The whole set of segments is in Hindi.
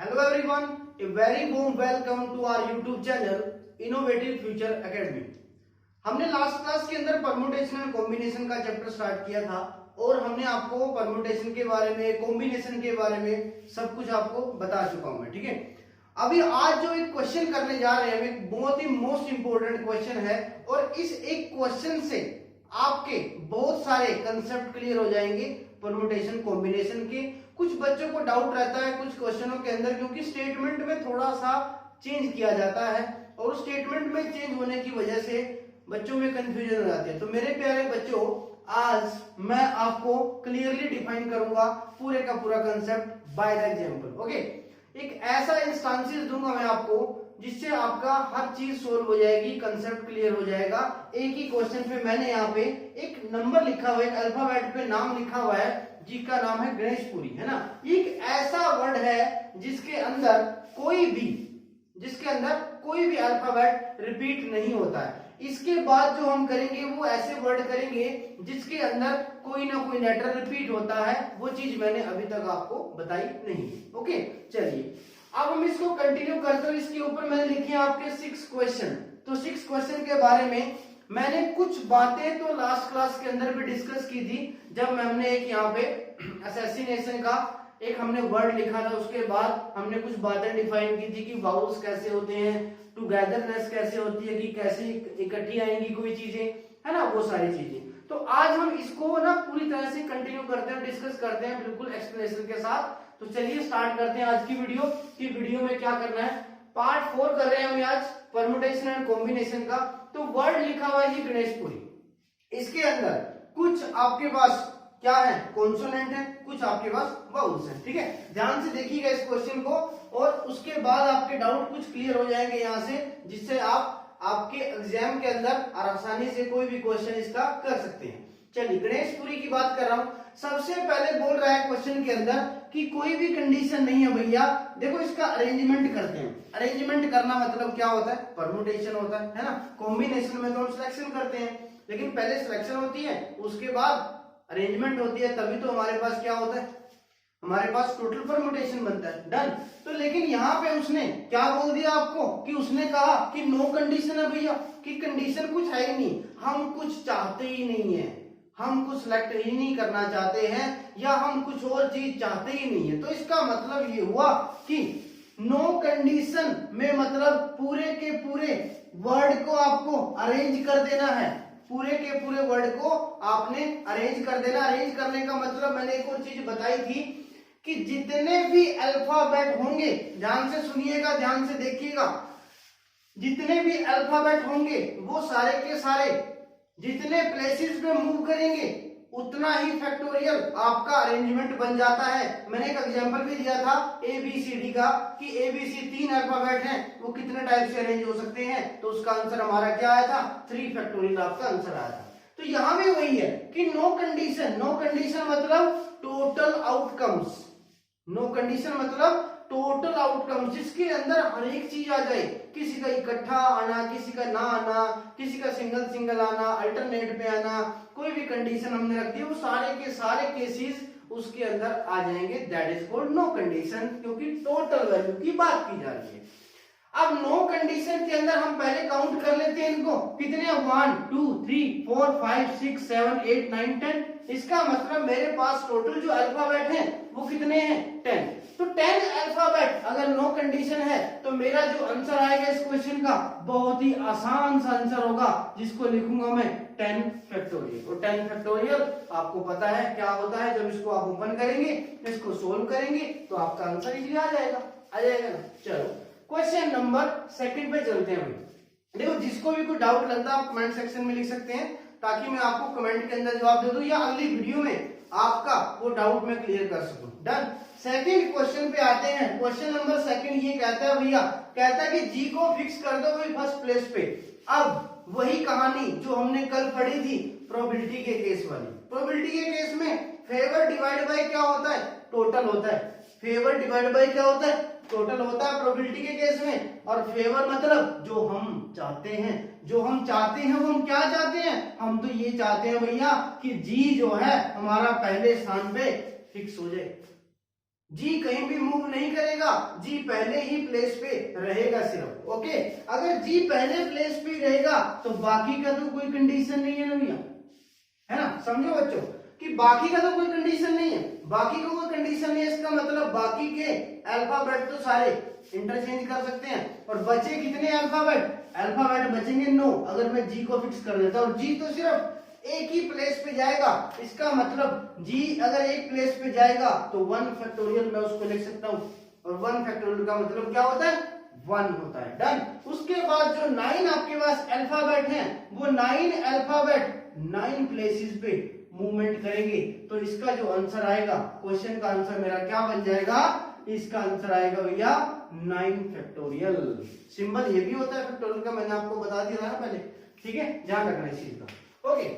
Hello everyone, a very warm welcome to our YouTube channel Innovative Future Academy। हमने लास्ट क्लास के अंदर परम्यूटेशन एंड कॉम्बिनेशन का चैप्टर स्टार्ट किया था और हमने आपको परम्यूटेशन के बारे में, कॉम्बिनेशन के बारे में सब कुछ आपको बता चुका हूं मैं, ठीक है। अभी आज जो एक क्वेश्चन करने जा रहे हैं, एक बहुत ही मोस्ट इंपोर्टेंट क्वेश्चन है और इस एक क्वेश्चन से आपके बहुत सारे कंसेप्ट क्लियर हो जाएंगे परम्यूटेशन कॉम्बिनेशन के। कुछ बच्चों को डाउट रहता है कुछ क्वेश्चनों के अंदर, क्योंकि स्टेटमेंट में थोड़ा सा चेंज किया जाता है और स्टेटमेंट में चेंज होने की वजह से बच्चों में कंफ्यूजन हो जाती है। तो मेरे प्यारे बच्चों, आज मैं आपको क्लियरली डिफाइन करूंगा पूरे का पूरा concept by the example. Okay, एक ऐसा इंस्टांसेस दूंगा मैं आपको जिससे आपका हर चीज सोल्व हो जाएगी, कंसेप्ट क्लियर हो जाएगा। एक ही क्वेश्चन पे मैंने यहाँ पे एक नंबर लिखा हुआ है, एक अल्फाबेट पे नाम लिखा हुआ है जिसका नाम है गणेशपुरी, है ना। एक ऐसा वर्ड है जिसके अंदर कोई भी अल्फाबेट रिपीट नहीं होता है। इसके बाद जो हम करेंगे वो ऐसे वर्ड करेंगे जिसके अंदर कोई ना कोई लेटर रिपीट होता है, वो चीज मैंने अभी तक आपको बताई नहीं। ओके, चलिए अब हम इसको कंटिन्यू करते हैं। इसके ऊपर मैंने लिखे आपके 6 क्वेश्चन। तो 6 क्वेश्चन के बारे में मैंने कुछ बातें तो लास्ट क्लास के अंदर भी डिस्कस की थी, जब हमने एक यहाँ पे असैसिनेशन का एक हमने वर्ड लिखा था। उसके बाद हमने कुछ बातें डिफाइन की थी कि वाउल्स कैसे होते हैं, टुगेदरनेस कैसे होती है, कि कैसे इकट्ठी आएंगी कोई चीजें, है ना, वो सारी चीजें। तो आज हम इसको ना पूरी तरह से कंटिन्यू करते हैं, डिस्कस करते हैं बिल्कुल एक्सप्लेनेशन के साथ। तो चलिए स्टार्ट करते हैं आज की वीडियो। कि वीडियो में क्या करना है, पार्ट 4 कर रहे हैं हम आज परम्यूटेशन एंड कॉम्बिनेशन का। तो वर्ड लिखा हुआ है जी गणेशपुरी। इसके अंदर कुछ आपके पास क्या है, कॉन्सोनेंट है, कुछ आपके पास वाउल्स है, ठीक है। ध्यान से देखिएगा इस क्वेश्चन को और उसके बाद आपके डाउट कुछ क्लियर हो जाएंगे यहाँ से, जिससे आप आपके एग्जाम के अंदर आसानी से कोई भी क्वेश्चन इसका कर सकते हैं। चलिए गणेशपुरी की बात कर रहा हूं। सबसे पहले बोल रहा है क्वेश्चन के अंदर कि कोई भी कंडीशन नहीं है भैया। देखो इसका अरेंजमेंट करते हैं। अरेंजमेंट करना मतलब क्या होता है, परम्यूटेशन होता है ना। कॉम्बिनेशन में तो हम सिलेक्शन करते हैं, लेकिन पहले सिलेक्शन होती है उसके बाद अरेंजमेंट होती है, तभी तो हमारे पास क्या होता है, हमारे पास टोटल परम्यूटेशन बनता है। डन। तो लेकिन यहाँ पे उसने क्या बोल दिया आपको कि उसने कहा कि नो कंडीशन है भैया, कि कंडीशन कुछ है ही नहीं, हम कुछ चाहते ही नहीं है, हम कुछ सिलेक्ट ही नहीं करना चाहते हैं, या हम कुछ और चीज चाहते ही नहीं है। तो इसका मतलब ये हुआ कि नो कंडीशन में मतलब पूरे के पूरे वर्ड को आपको अरेंज कर देना है, पूरे के पूरे वर्ड को आपने अरेंज कर देना। अरेंज करने का मतलब मैंने एक और चीज बताई थी कि जितने भी अल्फाबेट होंगे, ध्यान से सुनिएगा, ध्यान से देखिएगा, जितने भी अल्फाबेट होंगे वो सारे के सारे जितने प्लेसेस पे मूव करेंगे उतना ही फैक्टोरियल आपका अरेंजमेंट बन जाता है। मैंने एक एग्जांपल भी दिया था ABCD का कि ABC 3 अल्फाबेट हैं, वो कितने टाइप से अरेंज हो सकते हैं। तो उसका आंसर हमारा क्या आया था, 3 फैक्टोरियल आपका आंसर आया था। तो यहां भी वही है कि नो कंडीशन मतलब टोटल आउटकम्स। नो कंडीशन मतलब टोटल आउटकम, जिसके अंदर हर एक चीज आ जाए, किसी का इकट्ठा आना, किसी का ना आना, किसी का सिंगल आना, अल्टरनेट पे आना, कोई भी कंडीशन हमने रख दी, वो सारे के सारे केसेस उसके अंदर आ जाएंगे। That is called no condition, क्योंकि टोटल वैल्यू की बात की जा रही है। अब नो कंडीशन के अंदर हम पहले काउंट कर लेते हैं इनको, कितने, 1 2 3 4 5 6 7 8 9 10। इसका मतलब मेरे पास टोटल जो अल्फाबेट है वो कितने हैं, 10। तो 10 अल्फाबेट अगर नो कंडीशन है तो मेरा जो आंसर आएगा इस क्वेश्चन का बहुत ही आसान सा आंसर होगा, जिसको लिखूंगा मैं 10 फैक्टोरियल। और 10 फैक्टोरियल आपको पता है क्या होता है, जब इसको आप ओपन करेंगे, इसको सोल्व करेंगे तो आपका आंसर इजीली आ जाएगा ना। चलो क्वेश्चन नंबर 2 पे चलते हैं। देखो जिसको भी कोई डाउट लगता है आप कमेंट सेक्शन में लिख सकते हैं, ताकि मैं आपको कमेंट के अंदर जवाब दे दूं या अगली वीडियो में आपका वो डाउट मैं क्लियर कर सकूं। डन। सेकंड क्वेश्चन पे आते हैं। क्वेश्चन नंबर 2 ये कहता है भैया, कहता है कि जी को फिक्स कर दो भाई फर्स्ट प्लेस पे। अब वही कहानी जो हमने कल पढ़ी थी प्रोबेबिलिटी के केस वाली। प्रोबेबिलिटी के केस में फेवर डिवाइड बाय क्या होता है, टोटल होता है। फेवर डिवाइड बाय क्या होता है, टोटल होता है प्रोबेबिलिटी के केस में। और फेवर मतलब जो हम चाहते हैं, जो हम चाहते हैं वो हम क्या चाहते हैं, हम तो ये चाहते हैं भैया कि जी जो है हमारा पहले स्थान पे फिक्स हो जाए। जी कहीं भी मूव नहीं करेगा, जी पहले ही प्लेस पे रहेगा सिर्फ। ओके, अगर जी पहले प्लेस पे रहेगा तो बाकी का तो कोई कंडीशन नहीं है ना भैया, है ना, समझो बच्चों कि बाकी का तो कोई कंडीशन नहीं है, बाकी का कोई कंडीशन नहीं है, इसका मतलब बाकी के अल्फाबेट तो सारे इंटरचेंज कर सकते हैं। और बचे कितने अल्फाबेट? अल्फाबेट बचेंगे 9, अगर मैं जी को फिक्स कर देता हूं। जी तो सिर्फ एक ही प्लेस पे जाएगा, इसका मतलब जी अगर एक प्लेस पे जाएगा तो 1 फैक्टोरियल मैं उसको लिख सकता हूं, और 1 फैक्टोरियल का मतलब क्या होता है? 1 होता है। डन। उसके बाद जो 9 आपके पास अल्फाबेट हैं, वो 9 अल्फाबेट 9 प्लेसेस पे मूवमेंट करेंगे। तो इसका जो आंसर आएगा, क्वेश्चन का आंसर मेरा क्या बन जाएगा? इसका आंसर आएगा भैया 9 फैक्टोरियल। सिंबल ये भी होता है फैक्टोरियल का, मैंने आपको बता दिया था ना पहले, ठीक है, ध्यान रखना इस चीज का। ओके,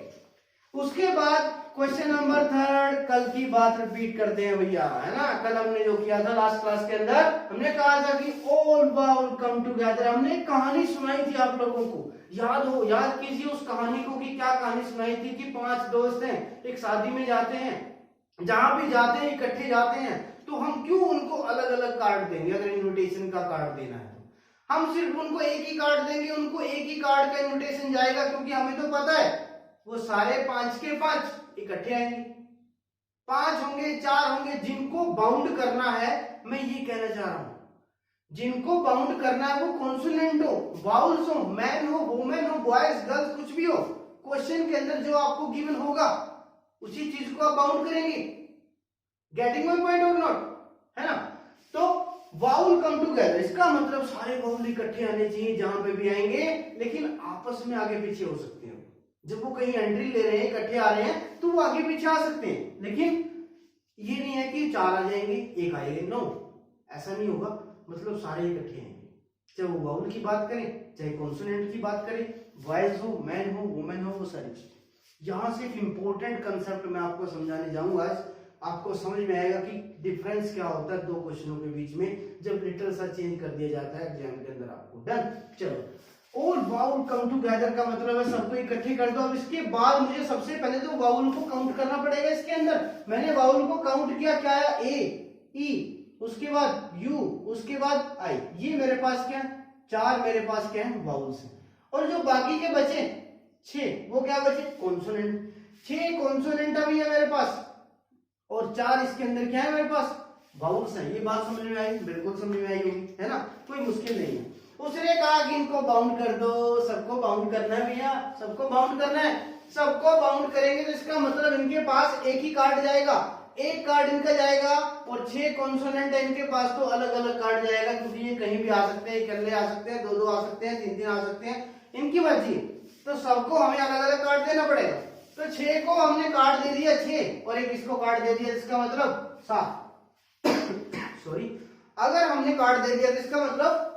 उसके बाद क्वेश्चन नंबर 3, कल की बात रिपीट करते हैं भैया, है ना। कल हमने जो किया था लास्ट क्लास के अंदर, हमने कहा था कि ऑल वाउल कम टुगेदर। हमने कहानी सुनाई थी आप लोगों को, याद कीजिए उस कहानी को कि क्या कहानी सुनाई थी कि 5 दोस्त हैं, एक शादी में जाते हैं, जहां भी जाते हैं इकट्ठे जाते हैं, तो हम क्यों उनको अलग अलग कार्ड देंगे? अगर इन्विटेशन का कार्ड देना है तो हम सिर्फ उनको एक ही कार्ड देंगे, उनको एक ही कार्ड का इन्विटेशन जाएगा, क्योंकि हमें तो पता है वो सारे 5 के 5 इकट्ठे आएंगे, 5 होंगे, 4 होंगे। जिनको बाउंड करना है, मैं ये कहना चाह रहा हूं, जिनको बाउंड करना है वो कॉन्सोनेंट हो, वाउल्स हो, मैन हो, वुमेन हो, बॉयज गर्ल्स, कुछ भी हो, क्वेश्चन के अंदर जो आपको गिवन होगा उसी चीज को आप बाउंड करेंगे। गेटिंग माय पॉइंट और नॉट, है ना। तो वाउल कम टुगेदर, इसका मतलब सारे वाउल इकट्ठे आने चाहिए जहां पे भी आएंगे, लेकिन आपस में आगे पीछे हो सकते हैं। जब वो कहीं एंट्री ले रहे हैं, इकट्ठे आ रहे हैं, तो वो आगे पीछे आ सकते हैं, लेकिन ये नहीं है कि 4 आ जाएंगे, 1 आएंगे, नो, ऐसा नहीं होगा। मतलब सारे इकट्ठे आएंगे, चाहे वो वाउल की बात करें, चाहे कॉन्सोनेंट की बात करें, बॉयज हो, मैन हो, वुमेन हो, वो सारी चीजें। यहां से एक इंपॉर्टेंट कंसेप्ट मैं आपको समझाने जाऊंगा आज, आपको समझ में आएगा कि डिफरेंस क्या होता है दो क्वेश्चनों के बीच में, जब लिटिल सा चेंज कर दिया जाता है एग्जाम के अंदर आपको। डन। चलो, ऑल वाउल कम टुगेदर का मतलब है सबको इकट्ठे कर दो। अब इसके बाद मुझे सबसे पहले तो वाउल को काउंट करना पड़ेगा इसके अंदर। मैंने वाउल को काउंट किया, क्या है? ए, ई, उसके बाद यू, उसके बाद आई, ये मेरे पास क्या है? 4 मेरे पास क्या है? वाउल्स है। और जो बाकी के बचे 6, वो क्या बचे? कॉन्सोनेंट। 6 कॉन्सोनेंट अभी है मेरे पास, और 4 इसके अंदर क्या है मेरे पास? वाउल्स है। ये बात समझ में आई? बिल्कुल समझ में आई होगी, है ना, कोई मुश्किल नहीं है। उसने कहा कि इनको बाउंड कर दो, सबको बाउंड करना है भैया, सबको बाउंड करना है। सबको बाउंड करेंगे तो इसका मतलब इनके पास एक ही कार्ड जाएगा, एक कार्ड इनका जाएगा, और 6 कॉन्सोनेंट है इनके पास, तो अलग अलग कार्ड जाएगा, क्योंकि ये कहीं भी आ सकते हैं, इकल्ले आ सकते हैं, 2-2 आ सकते हैं, 3-3 आ सकते हैं, इनकी मर्जी। तो सबको हमें अलग अलग कार्ड देना पड़ेगा। तो 6 को हमने कार्ड दे दिया 6, और एक इसको कार्ड दे दिया, इसका मतलब 7 सॉरी, अगर हमने कार्ड दे दिया तो इसका मतलब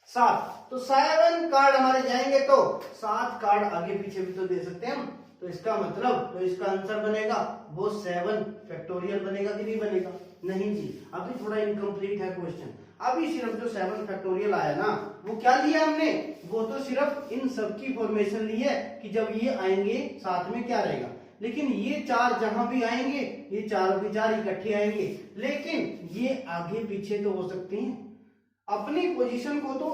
7, तो 7 कार्ड हमारे जाएंगे, तो 7 कार्ड आगे पीछे भी तो दे सकते हैं हम। तो इसका मतलब, तो इसका आंसर बनेगा वो 7 फैक्टोरियल बनेगा कि नहीं बनेगा? नहीं जी, अभी थोड़ा इनकम्प्लीट है क्वेश्चन। अभी सिर्फ जो 7 फैक्टोरियल आया ना, वो क्या लिया हमने? वो तो सिर्फ इन सब की फॉर्मेशन ली है कि जब ये आएंगे साथ में क्या रहेगा, लेकिन ये 4 जहां भी आएंगे, ये चारों के 4 इकट्ठे आएंगे, लेकिन ये आगे पीछे तो हो सकते हैं, अपनी पोजीशन को तो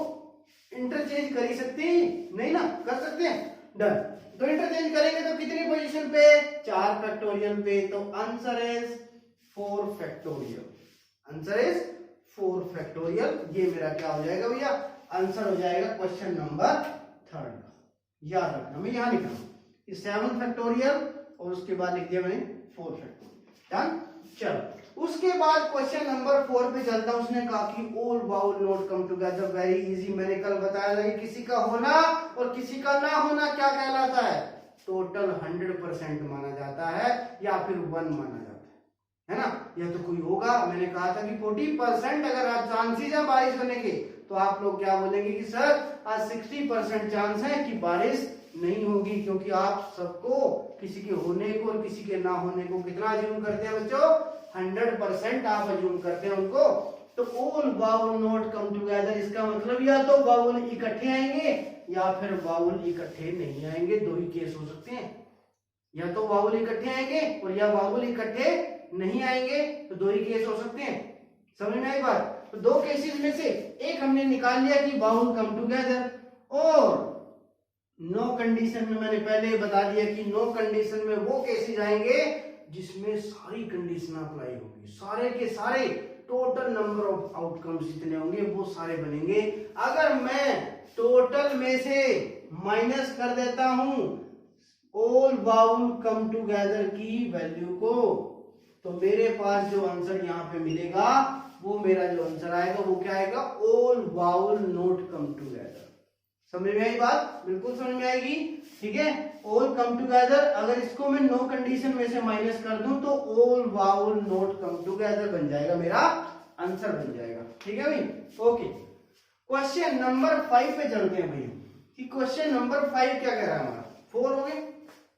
इंटरचेंज कर ही सकते हैं, नहीं ना? कर सकते हैं। डन। तो इंटरचेंज करेंगे तो कितनी पोजीशन पे? 4 फैक्टोरियल पे। तो answer is 4 factorial. Answer is 4 factorial. ये मेरा क्या हो जाएगा भैया? आंसर हो जाएगा क्वेश्चन नंबर 3 का। याद रखना, मैं यहां लिख रहा हूं 7 फैक्टोरियल, और उसके बाद लिख दिया मैंने 4 फैक्टोरियल। डन। चलो, उसके बाद क्वेश्चन नंबर 4 पे चलता हूं। उसने कहा कि all vowel note come together, very easy. मैंने कल बताया था कि किसी का होना और किसी का ना होना क्या कहलाता है? टोटल 100% माना जाता है, या फिर 1 माना जाता है ना? या तो कोई होगा, मैंने कहा था कि 40% अगर चांसेस है बारिश होने के, तो आप लोग क्या बोलेंगे कि सर आज 60% चांस है कि बारिश नहीं होगी, क्योंकि आप सबको किसी के होने को और किसी के ना होने को कितना अज्यूम करते हैं बच्चों? 100% आप अज्यूम करते हैं उनको। तो all vowel not come together, इसका मतलब या तो वाउल इकट्ठे आएंगे या फिर वाउल इकट्ठे नहीं आएंगे। 2 ही केस हो सकते हैं, या तो वाउल इकट्ठे आएंगे और या वाउल इकट्ठे नहीं आएंगे, तो 2 ही केस हो सकते हैं। समझ में आई बात? तो दो केसेस में से एक हमने निकाल लिया कि वाउल कम टुगेदर, और नो कंडीशन में मैंने पहले ही बता दिया कि नो कंडीशन में वो केसेस आएंगे जिसमें सारी कंडीशन अप्लाई होगी, सारे के सारे टोटल नंबर ऑफ आउटकम्स जितने होंगे वो सारे बनेंगे। अगर मैं टोटल में से माइनस कर देता हूं ऑल वाउल कम टुगेदर की वैल्यू को, तो मेरे पास जो आंसर यहाँ पे मिलेगा वो मेरा जो आंसर आएगा वो क्या आएगा, all vowel not come together. समझ में आई बात? बिल्कुल समझ में आएगी, ठीक है। ऑल कम टुगेदर, अगर इसको मैं नो कंडीशन में से माइनस कर दूं तो all vowel not come together बन जाएगा, मेरा आंसर बन जाएगा, ठीक है भाई। ओके, क्वेश्चन नंबर 5 पे चलते हैं भैया, कि क्वेश्चन नंबर 5 क्या कह रहा है हमारा, 4 हो गए,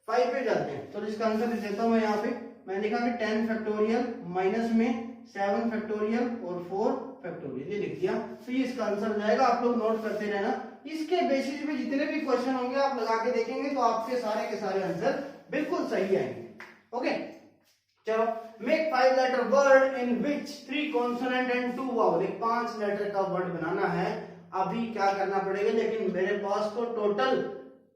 5 पे जाते हैं। तो इसका आंसर लिख देता हूं मैं यहाँ पे, मैंने लिखा कि 10 फैक्टोरियल माइनस में 7 फैक्टोरियल और 4 फैक्टोरियल, ये लिख दिया। तो ये इसका आंसर हो जाएगा, आप लोग नोट करते रहना। इसके बेसिस पे जितने भी क्वेश्चन होंगे आप लगा के देखेंगे तो आपके सारे के सारे आंसर बिल्कुल सही आएंगे। ओके, चलो, make 5 letter word in which 3 consonant and 2 vowel, एक 5 लेटर का वर्ड बनाना है। अभी क्या करना पड़ेगा, लेकिन मेरे पास तो टोटल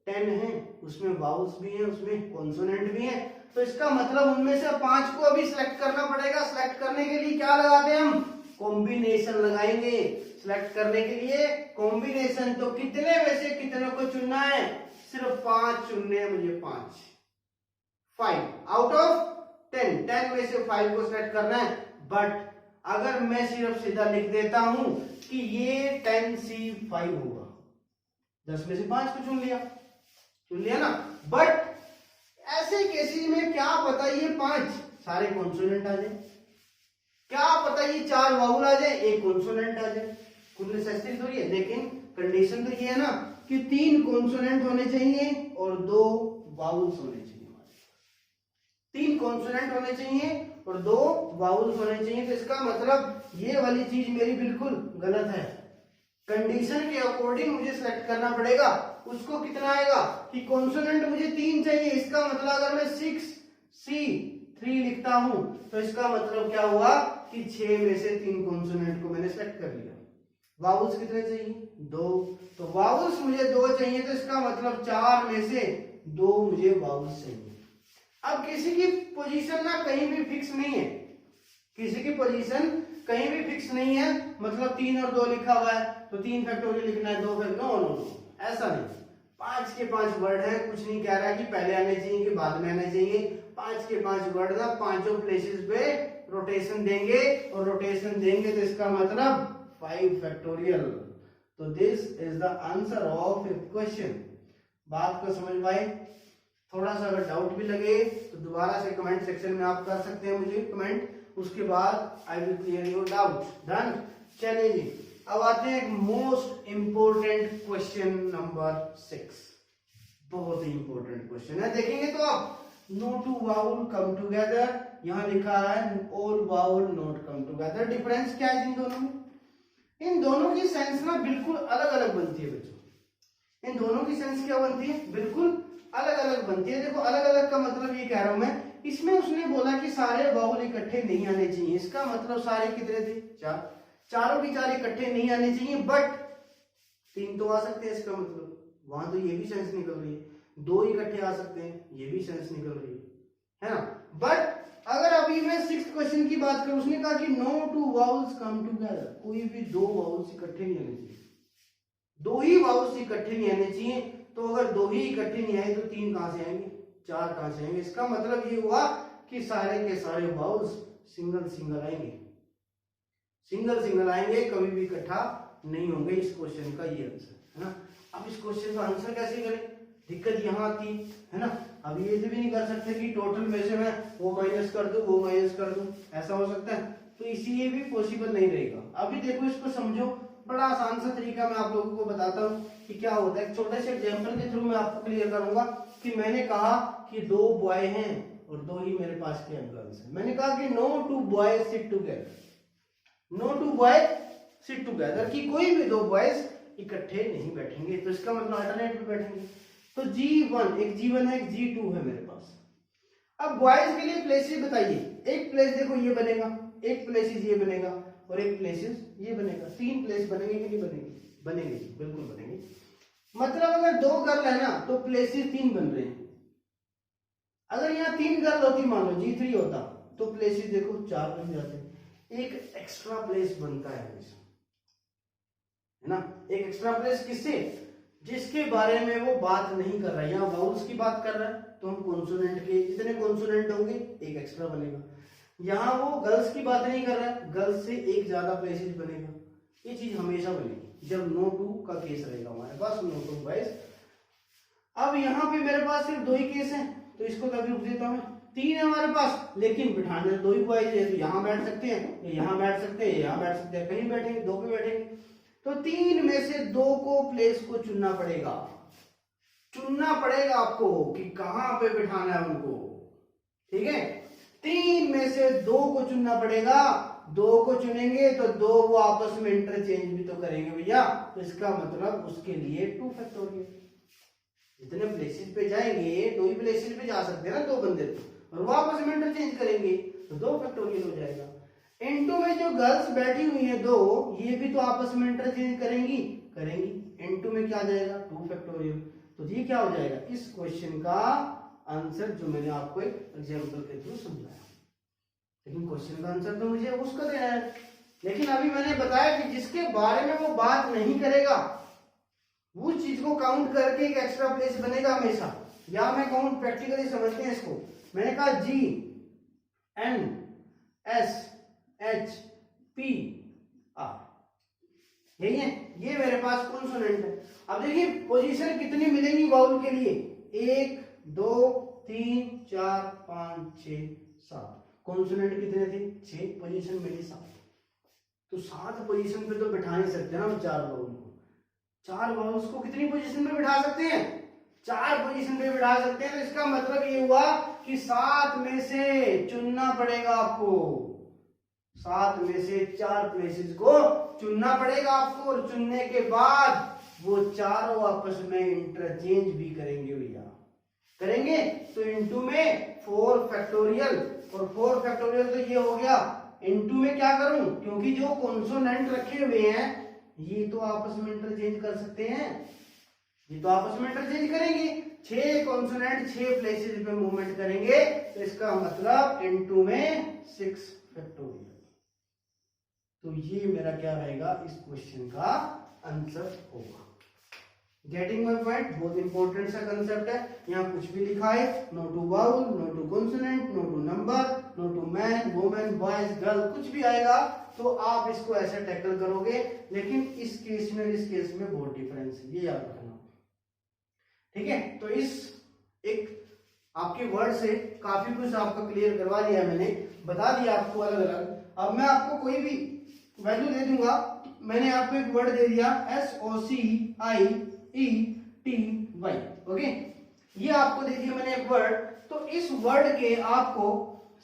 10 है, उसमें वाउल्स भी हैं, उसमें कॉन्सोनेंट भी हैं, तो इसका मतलब उनमें से 5 को अभी सिलेक्ट करना पड़ेगा। सिलेक्ट करने के लिए क्या लगाते हैं हम, कॉम्बिनेशन लगाएंगे। सिलेक्ट करने के लिए कॉम्बिनेशन, तो कितने में से कितने को चुनना है, सिर्फ 5 चुनने हैं मुझे, 5 आउट ऑफ 10 में से 5 को सिलेक्ट करना है। बट अगर मैं सिर्फ सीधा लिख देता हूं कि ये 10C5 होगा, 10 में से 5 को चुन लिया ना। बट ऐसे केसेस में क्या पता ये 5 सारे कॉन्सोनेंट आ जाए, क्या पता ये 4 वाउल आ जाए, एक कॉन्सोनेंट आ जाए, कुछ नेसेसिटी थोड़ी है। लेकिन कंडीशन तो ये है ना कि 3 कॉन्सोनेंट होने चाहिए और 2 वाउल्स होने चाहिए। 3 कॉन्सोनेंट होने चाहिए और 2 वाउल्स होने चाहिए। तो इसका मतलब ये वाली चीज मेरी बिल्कुल गलत है। कंडीशन के अकॉर्डिंग मुझे सिलेक्ट करना पड़ेगा। उसको कितना आएगा कि कॉन्सोनेंट मुझे 3 चाहिए, इसका मतलब अगर मैं 6C3 लिखता हूं तो इसका मतलब क्या हुआ कि 6 में से 3 कॉन्सोनेंट को मैंने सेलेक्ट कर लिया। वाउल्स कितने चाहिए, 2, तो वाउल्स मुझे 2 चाहिए, तो इसका मतलब 4 में से 2 मुझे वाउल्स चाहिए। अब किसी की पोजीशन ना कहीं भी फिक्स नहीं है, किसी की पोजीशन कहीं भी फिक्स नहीं है, मतलब 3 और 2 लिखा हुआ है तो 3 फैक्टोरियल लिखना है, 2 फैक्टोरियल, नो, ऐसा नहीं। 5 के 5 वर्ड है, कुछ नहीं कह रहा कि पहले आने चाहिए कि बाद में आने चाहिए। 5 के 5 वर्ड ना पांचों प्लेसेस पे रोटेशन देंगे, और रोटेशन देंगे तो इसका मतलब 5 फैक्टोरियल। तो this is the answer of A question. बात को समझ पाए? थोड़ा सा अगर डाउट भी लगे तो दोबारा से कमेंट सेक्शन में आप कर सकते हैं मुझे कमेंट, उसके बाद I will clear your doubt. Done? चलिए जी, अब आते हैं मोस्ट इंपोर्टेंट क्वेश्चन नंबर 6। बहुत ही इंपोर्टेंट क्वेश्चन है, देखेंगे तो आप। No two vowel come together, यहां लिखा है all vowel not come together. Difference क्या है इन दोनों में? इन दोनों की सेंस ना बिल्कुल अलग अलग बनती है बच्चों। इन दोनों की सेंस क्या बनती है? बिल्कुल अलग अलग बनती है। देखो, अलग अलग का मतलब ये कह रहा हूं मैं, इसमें उसने बोला कि सारे वाउल इकट्ठे नहीं आने चाहिए, इसका मतलब सारे कितने थे? 4। चारों की 4 इकट्ठे नहीं आने चाहिए, बट 3 तो आ सकते हैं, इसका मतलब वहां तो ये भी सेंस निकल रही है। 2 इकट्ठे आ सकते हैं, ये भी सेंस निकल रही है ना। बट अगर अभी मैं 6th क्वेश्चन की बात करूं, उसने कहा कि no two vowels come together, कोई भी 2 वाउल्स इकट्ठे नहीं आने चाहिए, 2 ही वाउल्स इकट्ठे नहीं आने चाहिए। तो अगर 2 ही इकट्ठे नहीं आए तो 3 कहां से आएंगे, 4 कहां से आएंगे? इसका मतलब ये हुआ कि सारे के सारे वाउल्स सिंगल सिंगल आएंगे, सिंगल सिंगल आएंगे, कभी भी इकट्ठा नहीं होंगे। इस क्वेश्चन का ये आंसर है ना। अब इस क्वेश्चन का आंसर कैसे करें? दिक्कत यहाँ आती है ना। अब ये भी नहीं कर सकते कि टोटल में से मैं वो माइनस कर दूं, वो माइनस कर दूं, ऐसा हो सकता है? तो इसीलिए भी पॉसिबल नहीं रहेगा। अभी देखो, इसको समझो, बड़ा आसान सा तरीका मैं आप लोगों को बताता हूँ कि क्या होता है। एक छोटे से एग्जांपल के थ्रू मैं आपको क्लियर करूंगा कि मैंने कहा कि 2 बॉय हैं और 2 ही मेरे पास के गर्ल्स हैं। मैंने कहा कि no two boys sit together, no two boy sit together, कि कोई भी 2 बॉयज इकट्ठे नहीं बैठेंगे। तो इसका मतलब अल्टरनेट पे बैठेंगे। तो G1, एक G1 है, एक G2 है मेरे पास। अब बॉयज के लिए प्लेसेस बताइए। एक प्लेस देखो ये बनेगा, एक प्लेसेस ये बनेगा, और एक प्लेसेस ये बनेगा। 3 प्लेस बनेंगे कि नहीं बनेंगे? बनेंगे, बिल्कुल बनेंगे। मतलब अगर 2 गर्ल है ना तो प्लेसेस 3 बन रहे हैं। अगर यहाँ 3 गर्ल होती, मान लो G3 होता, तो प्लेसेस देखो 4 बन जाते। एक एक्स्ट्रा प्लेस बनता है हमेशा, है ना। एक एक्स्ट्रा प्लेस किससे? जिसके बारे में वो बात नहीं कर रहा है। यहाँ वाउल्स की बात कर रहा है तो हम कॉन्सोनेंट के जितने कॉन्सोनेंट होंगे एक एक्स्ट्रा बनेगा। यहाँ वो गर्ल्स की बात नहीं कर रहा है, गर्ल्स से एक ज्यादा प्लेसेस बनेगा। ये चीज हमेशा बनेगी जब नो टू का केस रहेगा हमारे पास, नो टू वाइज। अब यहाँ पे मेरे पास सिर्फ 2 ही केस हैं तो इसको तभी रुक देता हूं। 3 है हमारे पास लेकिन बिठाने 2 ही वाइज है, तो यहाँ बैठ सकते हैं, यहाँ बैठ सकते हैं, यहाँ बैठ सकते हैं, कहीं बैठेंगे 2 पे बैठेंगे। तो 3 में से 2 को प्लेस को चुनना पड़ेगा, चुनना पड़ेगा आपको कि कहां पे बिठाना है उनको। ठीक है, 3 में से 2 को चुनना पड़ेगा। 2 को चुनेंगे तो 2 वो आपस में इंटरचेंज भी तो करेंगे भैया, तो इसका मतलब उसके लिए 2 फैक्टोरियल। जितने प्लेसेस पे जाएंगे 2 ही प्लेसेस पे जा सकते हैं ना 2 बंदे, और वो आपस में इंटरचेंज करेंगे तो 2 फैक्टोरियल हो जाएगा। N2 में जो गर्ल्स बैठी हुई है 2, ये भी तो आपस में इंटरचेंज करेंगी। N2 में क्या आ जाएगा? 2 फैक्टोरियल। तो ये क्या हो जाएगा? इस क्वेश्चन का आंसर जो मैंने आपको एक एग्जांपल के थ्रू समझाया। लेकिन क्वेश्चन का आंसर तो मुझे उसका देना है। लेकिन अभी मैंने बताया कि जिसके बारे में वो बात नहीं करेगा वो चीज को काउंट करके एक एक्स्ट्रा प्लेस बनेगा हमेशा। या मैं कहूं प्रैक्टिकली समझते हैं इसको। मैंने कहा G N S H P R, यही है, ये मेरे पास कॉन्सोनेंट है। अब देखिए पोजीशन कितनी मिलेंगी वाउल के लिए? 1 2 3 4 5 6 7। कॉन्सोनेंट कितने थे? 6, पोजीशन मिली 7। तो 7 पोजीशन पे तो बिठा नहीं सकते ना हम 4 वाउल को। 4 वाउल्स को कितनी पोजीशन पे बिठा सकते हैं? 4 पोजीशन पे बिठा सकते हैं। तो इसका मतलब ये हुआ कि 7 में से चुनना पड़ेगा आपको, 7 में से 4 प्लेसेस को चुनना पड़ेगा आपको, और चुनने के बाद वो चारों आपस में इंटरचेंज भी करेंगे भैया, करेंगे। तो इनटू में 4 फैक्टोरियल, और 4 फैक्टोरियल तो ये हो गया। इनटू में क्या करूं, क्योंकि जो कॉन्सोनेंट रखे हुए हैं ये तो आपस में इंटरचेंज कर सकते हैं, ये तो आपस में इंटरचेंज करेंगे। 6 कॉन्सोनेंट 6 प्लेसेस पे मूवमेंट करेंगे, तो इसका मतलब इनटू में 6 फैक्टोरियल। तो ये मेरा क्या रहेगा? इस क्वेश्चन का आंसर होगा। Getting my point? बहुत इंपॉर्टेंट सा कंसेप्ट है। यहाँ कुछ भी लिखा है, no two vowel, no two consonant, no two number, no two man, women, boys, girl, कुछ भी आएगा तो आप इसको ऐसे टैकल करोगे। लेकिन इस केस में इस केस में बहुत डिफरेंस है, ये याद रखना। ठीक है, तो इस एक आपके वर्ड से काफी कुछ आपका क्लियर करवा दिया मैंने, बता दिया आपको अलग अलग। अब मैं आपको कोई भी वैल्यू दे दूंगा। मैंने आपको एक वर्ड दे दिया SOCIETY, ओके, ये आपको दे दिया मैंने एक वर्ड। तो इस वर्ड के आपको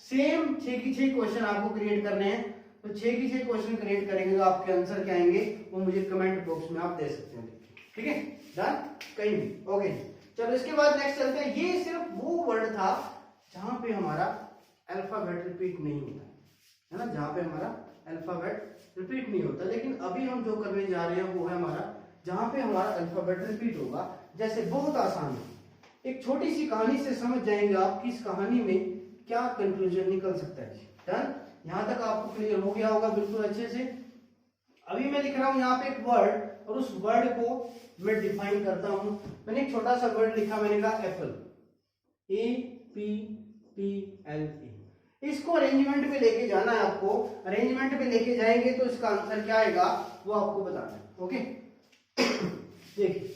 सेम 6 की 6 क्वेश्चन आपको क्रिएट करने हैं। तो 6 की 6 क्वेश्चन क्रिएट करेंगे तो आपके आंसर क्या आएंगे वो मुझे कमेंट बॉक्स में आप दे सकते हैं। ठीक है, डन, कहीं भी, ओके। चलो इसके बाद नेक्स्ट चलते हैं। ये सिर्फ वो वर्ड था जहां पे हमारा अल्फाबेट रिपीट नहीं होता है ना, जहां पे हमारा अल्फाबेट रिपीट नहीं होता। लेकिन अभी हम जो करने जा रहे हैं वो है हमारा जहां पे हमारा अल्फाबेट रिपीट होगा। जैसे बहुत आसान है, एक छोटी सी कहानी से समझ जाएंगे आप कि इस कहानी में क्या कंक्लूजन निकल सकता है। डन, यहां तक आपको क्लियर हो गया होगा बिल्कुल अच्छे से। अभी मैं लिख रहा हूं यहाँ पे एक वर्ड, और उस वर्ड को मैं डिफाइन करता हूं। मैंने एक छोटा सा वर्ड लिखा, मैंने कहा एप्पल, APPLE। इसको अरेंजमेंट पे लेके जाना है आपको। अरेंजमेंट पे लेके जाएंगे तो इसका आंसर क्या आएगा वो आपको बताना है। ओके, देखिए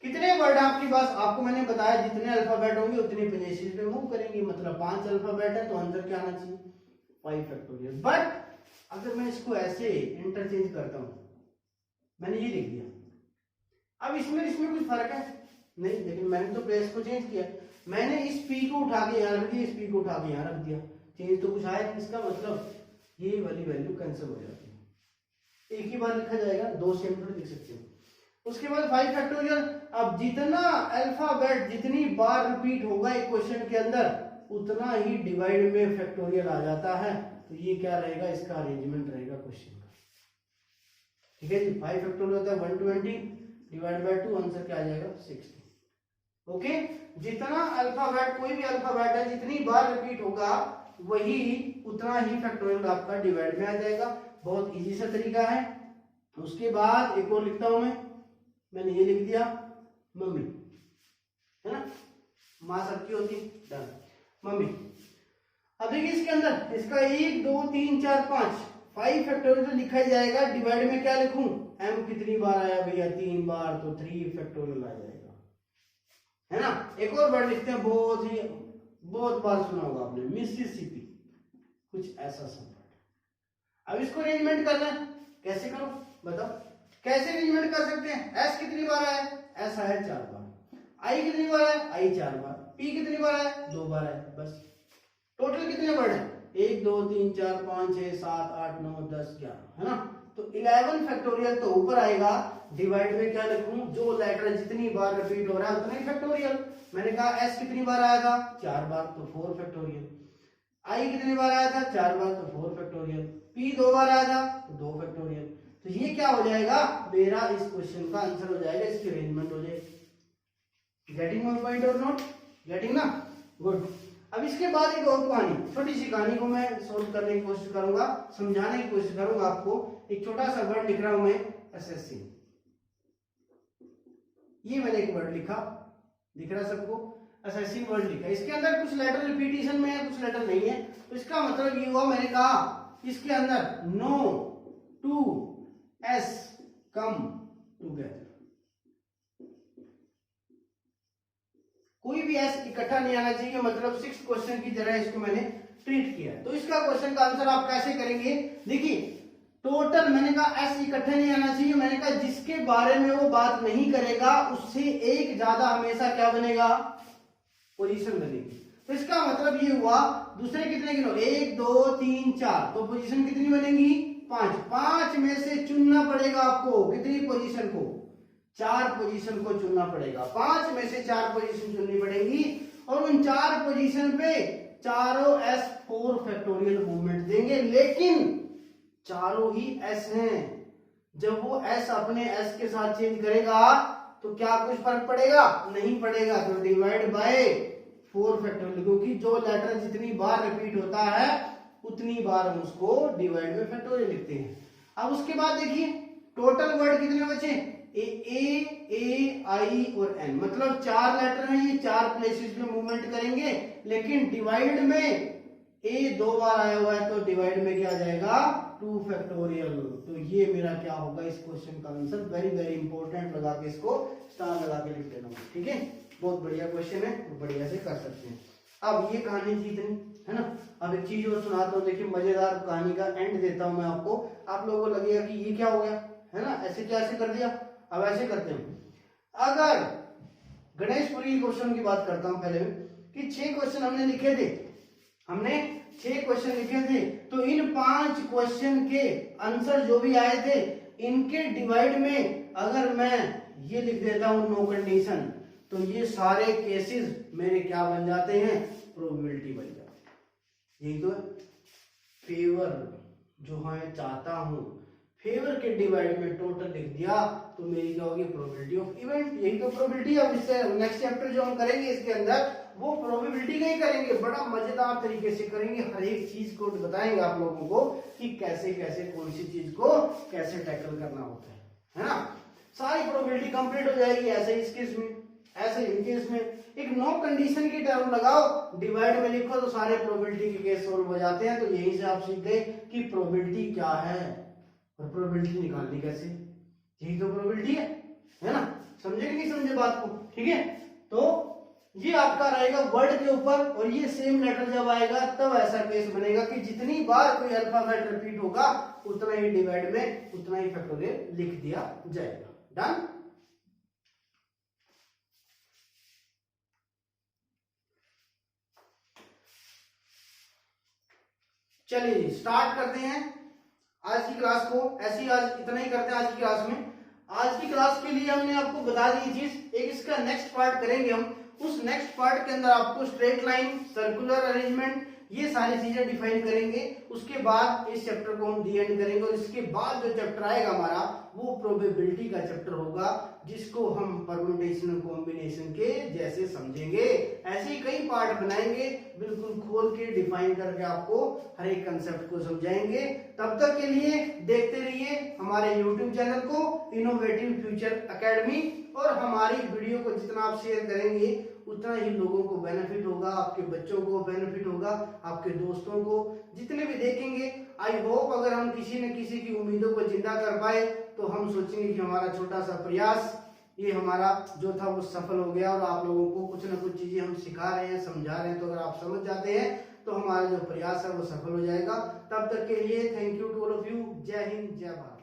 कितने वर्ड आपके पास, आपको मैंने बताया जितने अल्फाबेट होंगे उतने प्लेसेस पे मूव करेंगे। मतलब 5 अल्फाबेट है तो आंसर क्या आना चाहिए? 5 फैक्टोरियल। बट अगर मैं इसको ऐसे इंटरचेंज करता हूं, मैंने ये लिख दिया, अब इसमें कुछ फर्क है नहीं, लेकिन मैंने तो प्लेस को चेंज किया। मैंने इस P को उठा के यहाँ रख दिया, इस P को उठा के यहाँ रख दिया, चेंज तो कुछ आया नहीं। इसका मतलब ये वाली वैल्यू कैंसिल हो जाती है, एक ही बार लिखा जाएगा, 2 सेम थोड़ी लिख सकते हो। उसके बाद 5 फैक्टोरियल। अब जितना अल्फाबेट जितनी बार रिपीट होगा एक क्वेश्चन के अंदर उतना ही डिवाइड में फैक्टोरियल आ जाता है। तो ये क्या रहेगा? इसका अरेंजमेंट रहेगा क्वेश्चन। ठीक है जी। 5 फैक्टोरियल होता है 120 डिवाइड बाय 2, आंसर क्या आ जाएगा 60। ओके, जितना अल्फाबेट, कोई भी अल्फाबेट है जितनी बार रिपीट होगा वही उतना ही फैक्टोरियल आपका डिवाइड में आ जाएगा। बहुत इजी सा तरीका है। उसके बाद एक और लिखता हूं मैंने ये लिख दिया मम्मी, है ना, माँ सबकी होती है, डन, मम्मी। अब देखिए इसके अंदर इसका 1 2 3 4 5 फैक्टोरियल तो लिखा ही जाएगा। डिवाइड में क्या लिखूं, m कितनी बार आया भैया, 3 बार, तो 3 फैक्टोरियल आ जाएगा, है ना। एक और वर्ड लिखते हैं, बहुत बार सुना होगा आपने, मिसिसिपी, कुछ ऐसा सा वर्ड। अब इसको अरेंजमेंट करना है, कैसे करो बताओ, कैसे अरेंजमेंट कर सकते हैं। s कितनी बार आया, s आया 4 बार, i कितनी बार आया, i 4 बार, p कितनी बार आया, 2 बार आया, बस। टोटल कितने वर्ड है, 1 2 3 4 5 6 7 8 9 10 11, है ना। तो 11 फैक्टोरियल तो ऊपर आएगा। डिवाइड में क्या लिखूं, जो लेटर जितनी बार रिपीट हो रहा है उतना ही फैक्टोरियल। मैंने कहा s कितनी बार आया था, 4 बार, तो 4 फैक्टोरियल। i कितनी बार आया था, 4 बार, तो 4 फैक्टोरियल। p 2 बार आया था, तो 2 फैक्टोरियल। तो ये क्या हो जाएगा, मेरा इस क्वेश्चन का आंसर हो जाएगा, इसकी अरेंजमेंट हो जाएगी। गेटिंग माय पॉइंट और नॉट गेटिंग ना, गुड। अब इसके बाद एक और कहानी, छोटी सी कहानी को मैं सोल्व करने की कोशिश करूंगा, समझाने की कोशिश करूंगा आपको। एक छोटा सा वर्ड लिख रहा हूं मैं, एसएससी। ये मैंने एक वर्ड लिखा, दिख रहा सबको, एसएससी वर्ड लिखा। इसके अंदर कुछ लेटर रिपीटिशन में है, कुछ लेटर नहीं है। तो इसका मतलब ये हुआ, मैंने कहा इसके अंदर no two S come together, कोई भी एस इकट्ठा नहीं आना चाहिए, मतलब 6 क्वेश्चन की तरह इसको मैंने ट्रीट किया। तो इसका क्वेश्चन का आंसर आप कैसे करेंगे, देखिए टोटल मैंने कहा एस इकट्ठा नहीं आना चाहिए, मैंने कहा जिसके बारे में वो बात नहीं करेगा उससे एक ज्यादा हमेशा क्या बनेगा, पोजीशन बनेगी। तो इसका मतलब ये हुआ, दूसरे कितने गिनो, 1 2 3 4, तो पोजीशन कितनी बनेगी, 5। 5 में से चुनना पड़ेगा आपको, कितनी पोजीशन को, 4 पोजीशन को चुनना पड़ेगा। 5 में से 4 पोजीशन चुननी पड़ेगी, और उन 4 पोजीशन पे चारों एस 4 फैक्टोरियल मूवमेंट देंगे, लेकिन चारों ही एस हैं। जब वो एस अपने एस के साथ चेंज करेगा तो क्या कुछ फर्क पड़ेगा, नहीं पड़ेगा। तो डिवाइड बाय 4 फैक्टोरियल, क्योंकि जो लेटर जितनी बार रिपीट होता है उतनी बार हम उसको डिवाइड बाय फैक्टोरियल लिखते हैं। अब उसके बाद देखिए टोटल वर्ड कितने बचे, ए आई और एन, मतलब 4 लेटर हैं, ये 4 प्लेसेस में मूवमेंट करेंगे, लेकिन डिवाइड में ए 2 बार आया हुआ है, तो डिवाइड में क्या आ जाएगा, 2 फैक्टोरियल। तो ये मेरा क्या होगा इस क्वेश्चन का आंसर, वेरी वेरी इंपॉर्टेंट, लगा के इसको स्टार लगा के लिख देना, ठीक है। बहुत बढ़िया क्वेश्चन है, बढ़िया से कर सकते हैं। अब ये कहानी थी इतनी, है ना। अब एक चीज और सुनाता हूँ, देखिए मजेदार कहानी का एंड देता हूं मैं आपको, आप लोगों को लगेगा कि ये क्या हो गया, है ना, ऐसे कैसे कर दिया। अब ऐसे करते हैं, अगर गणेशपुरी क्वेश्चन की बात करता हूं पहले कि 6 क्वेश्चन हमने लिखे थे, हमने 6 क्वेश्चन लिखे थे, तो इन 5 क्वेश्चन के आंसर जो भी आए थे, इनके डिवाइड में अगर मैं ये लिख देता हूं नो कंडीशन, तो ये सारे केसेस मेरे क्या बन जाते हैं, प्रोबेबिलिटी बन जाते हैं। यही तो है फेवर, जो मैं चाहता हूं, फेवर के डिवाइड में टोटल लिख दिया तो मेरी क्या होगी, प्रोबेबिलिटी ऑफ इवेंट। यही तो प्रोबेबिलिटी है। इससे नेक्स्ट चैप्टर जो हम करेंगे इसके अंदर वो प्रोबेबिलिटी का ही करेंगे, बड़ा मजेदार तरीके से करेंगे, हर एक चीज को बताएंगे आप लोगों को कि कैसे कैसे कौन सी चीज को कैसे टैकल करना होता है ना। सारी प्रोबेबिलिटी कंप्लीट हो जाएगी। ऐसे इस केस में, ऐसे इन केस में एक नो कंडीशन की टर्म लगाओ, डिवाइड में लिखो तो सारे प्रोबेबिलिटी के केस सोल्व हो जाते हैं। तो यही से आप सीख गए कि प्रोबेबिलिटी क्या है और प्रोबेबिलिटी निकालनी कैसे, यही तो प्रोबेबिलिटी है ना। समझे कि नहीं समझे बात को, ठीक है। तो ये आपका रहेगा वर्ड के ऊपर, और ये सेम लेटर जब आएगा तब ऐसा केस बनेगा कि जितनी बार कोई अल्फाबेट रिपीट होगा उतना ही डिवाइड में उतना ही फैक्टोरियल लिख दिया जाएगा। डन। चलिए स्टार्ट करते हैं आज की क्लास को। ऐसी आज इतना ही करते हैं आज की क्लास में। आज की क्लास के लिए हमने आपको बता दी चीज, एक इसका नेक्स्ट पार्ट करेंगे हम। उस नेक्स्ट पार्ट के अंदर आपको स्ट्रेट लाइन, सर्कुलर अरेंजमेंट, ये सारी चीजें डिफाइन करेंगे। उसके बाद इस चैप्टर को हम दी एंड करेंगे और इसके बाद जो चैप्टर आएगा हमारा वो प्रोबेबिलिटी का चैप्टर होगा, जिसको हम परम्यूटेशन कॉम्बिनेशन के जैसे समझेंगे। ऐसे ही कई पार्ट बनाएंगे, बिल्कुल खोल के डिफाइन करके आपको हर एक कंसेप्ट को समझाएंगे। तब तक के लिए देखते रहिए हमारे YouTube चैनल को इनोवेटिव फ्यूचर एकेडमी, और हमारी वीडियो को जितना आप शेयर करेंगे उतना ही लोगों को बेनिफिट होगा, आपके बच्चों को बेनिफिट होगा, आपके दोस्तों को, जितने भी देखेंगे। आई होप अगर हम किसी न किसी की उम्मीदों को जिंदा कर पाए तो हम सोचेंगे कि हमारा छोटा सा प्रयास ये हमारा जो था वो सफल हो गया, और आप लोगों को कुछ ना कुछ चीजें हम सिखा रहे हैं, समझा रहे हैं। तो अगर आप समझ जाते हैं तो हमारा जो प्रयास है वो सफल हो जाएगा। तब तक के लिए thank you to all of you. जय हिंद, जय भारत।